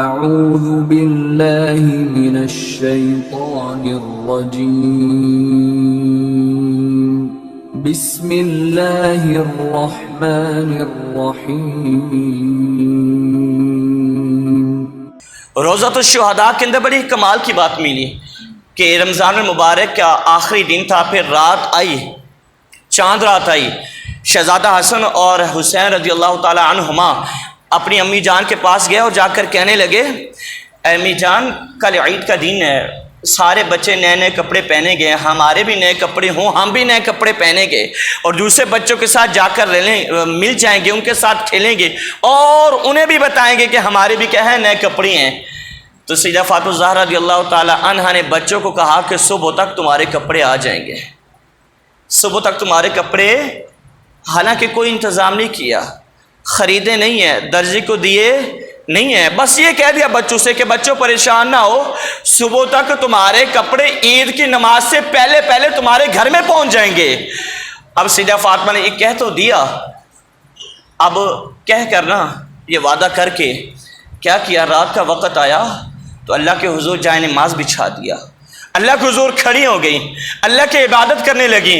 اعوذ باللہ من الشیطان الرجیم بسم اللہ الرحمن الرحیم۔ روزۃ الشہداء کے اندر بڑی کمال کی بات ملی کہ رمضان المبارک کا آخری دن تھا، پھر رات آئی، چاند رات آئی۔ شہزادہ حسن اور حسین رضی اللہ تعالی عنہما اپنی امی جان کے پاس گئے اور جا کر کہنے لگے، اے امی جان، کل عید کا دن ہے، سارے بچے نئے نئے کپڑے پہنے گئے، ہمارے بھی نئے کپڑے ہوں، ہم بھی نئے کپڑے پہنے گے اور دوسرے بچوں کے ساتھ جا کر مل جائیں گے، ان کے ساتھ کھیلیں گے اور انہیں بھی بتائیں گے کہ ہمارے بھی کیا ہے، نئے کپڑے ہیں۔ تو سیدہ فاطمہ الزہرا رضی اللہ تعالی عنہا نے بچوں کو کہا کہ صبح تک تمہارے کپڑے آ جائیں گے، صبح تک تمہارے کپڑے، حالانکہ کوئی انتظام نہیں کیا، خریدے نہیں ہیں، درزی کو دیے نہیں ہیں، بس یہ کہہ دیا بچوں سے کہ بچوں پریشان نہ ہو، صبح تک تمہارے کپڑے عید کی نماز سے پہلے پہلے تمہارے گھر میں پہنچ جائیں گے۔ اب سیدہ فاطمہ نے یہ کہہ تو دیا، اب کہہ کر نا یہ وعدہ کر کے کیا کیا، رات کا وقت آیا تو اللہ کے حضور جائے نماز بچھا دیا، اللہ کے حضور کھڑی ہو گئی، اللہ کی عبادت کرنے لگی،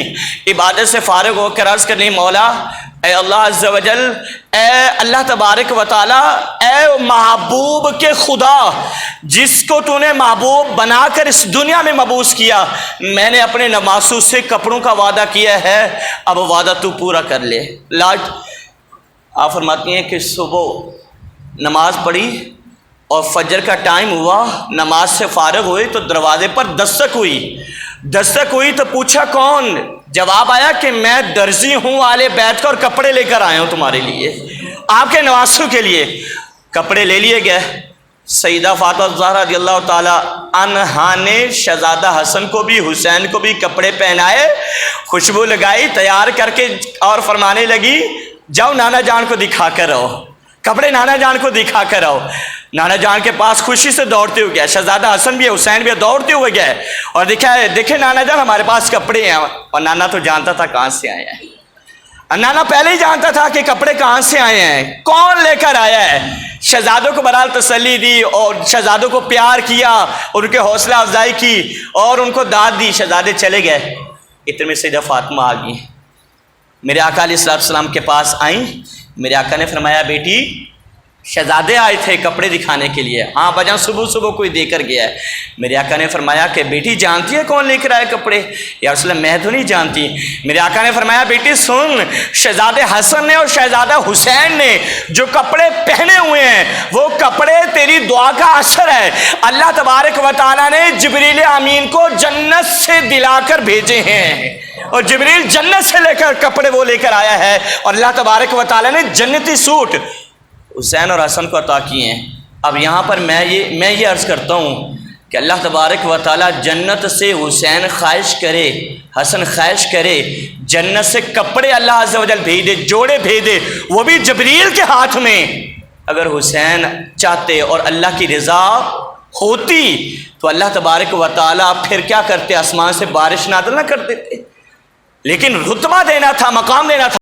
عبادت سے فارغ ہو کر عرض کرنے، مولا اے اللہ عز و جل، اے اللہ تبارک و تعالی، اے محبوب کے خدا، جس کو تو نے محبوب بنا کر اس دنیا میں مبعوث کیا، میں نے اپنے نواسوں سے کپڑوں کا وعدہ کیا ہے، اب وعدہ تو پورا کر لے۔ آپ فرماتی ہیں کہ صبح نماز پڑھی اور فجر کا ٹائم ہوا، نماز سے فارغ ہوئے تو دروازے پر دستک ہوئی تو پوچھا کون؟ جواب آیا کہ میں درزی ہوں، آلے بیت کا، اور کپڑے لے کر آیا ہوں تمہارے لیے، آپ کے نواسوں کے لیے۔ کپڑے لے لیے گئے، سیدہ فاطمہ الزہرا رضی اللہ تعالی عنہا نے شہزادہ حسن کو بھی حسین کو بھی کپڑے پہنائے، خوشبو لگائی، تیار کر کے اور فرمانے لگی، جاؤ نانا جان کو دکھا کر رہو، کپڑے نانا جان کو دکھا کر رہو۔ نانا جان کے پاس خوشی سے دوڑتے ہوئے گئے، شہزادہ حسن بھی حسین بھی دوڑتے ہوئے گئے اور دیکھے نانا جان ہمارے پاس کپڑے ہیں، اور نانا تو جانتا تھا کہاں سے آئے ہیں، نانا پہلے ہی جانتا تھا کہ کپڑے کہاں سے آئے ہیں، کون لے کر آیا ہے۔ شہزادوں کو بہرحال تسلی دی اور شہزادوں کو پیار کیا، ان کے حوصلہ افزائی کی اور ان کو داد دی، شہزادے چلے گئے۔ اتنے میں سیدہ فاطمہ آ گئی، میرے آقا علیہ السلام کے پاس آئیں۔ میرے آقا نے فرمایا، بیٹی شہزادے آئے تھے کپڑے دکھانے کے لیے، ہاں بجا صبح کوئی دے کر گیا ہے۔ میرے آقا نے فرمایا کہ بیٹی جانتی ہے کون لے کر آئے کپڑے؟ یا رسول اللہ میں تو نہیں جانتی۔ میرے آقا نے فرمایا، بیٹی سن، شہزادے حسن نے اور شہزادہ حسین نے جو کپڑے پہنے ہوئے ہیں وہ کپڑے تیری دعا کا اثر ہے، اللہ تبارک و تعالیٰ نے جبریل امین کو جنت سے دلا کر بھیجے ہیں، اور جبریل جنت سے لے کر کپڑے وہ لے کر آیا ہے، اور اللہ تبارک و تعالیٰ نے جنتی سوٹ حسین اور حسن کو عطا کیے ہیں۔ اب یہاں پر میں یہ عرض کرتا ہوں کہ اللہ تبارک و تعالیٰ جنت سے حسین خواہش کرے، حسن خواہش کرے، جنت سے کپڑے اللہ عز و جل بھیج دے، جوڑے بھیج دے، وہ بھی جبریل کے ہاتھ میں۔ اگر حسین چاہتے اور اللہ کی رضا ہوتی تو اللہ تبارک و تعالیٰ پھر کیا کرتے، آسمان سے بارش نازل نہ کر دیتے، لیکن رتبہ دینا تھا، مقام دینا تھا۔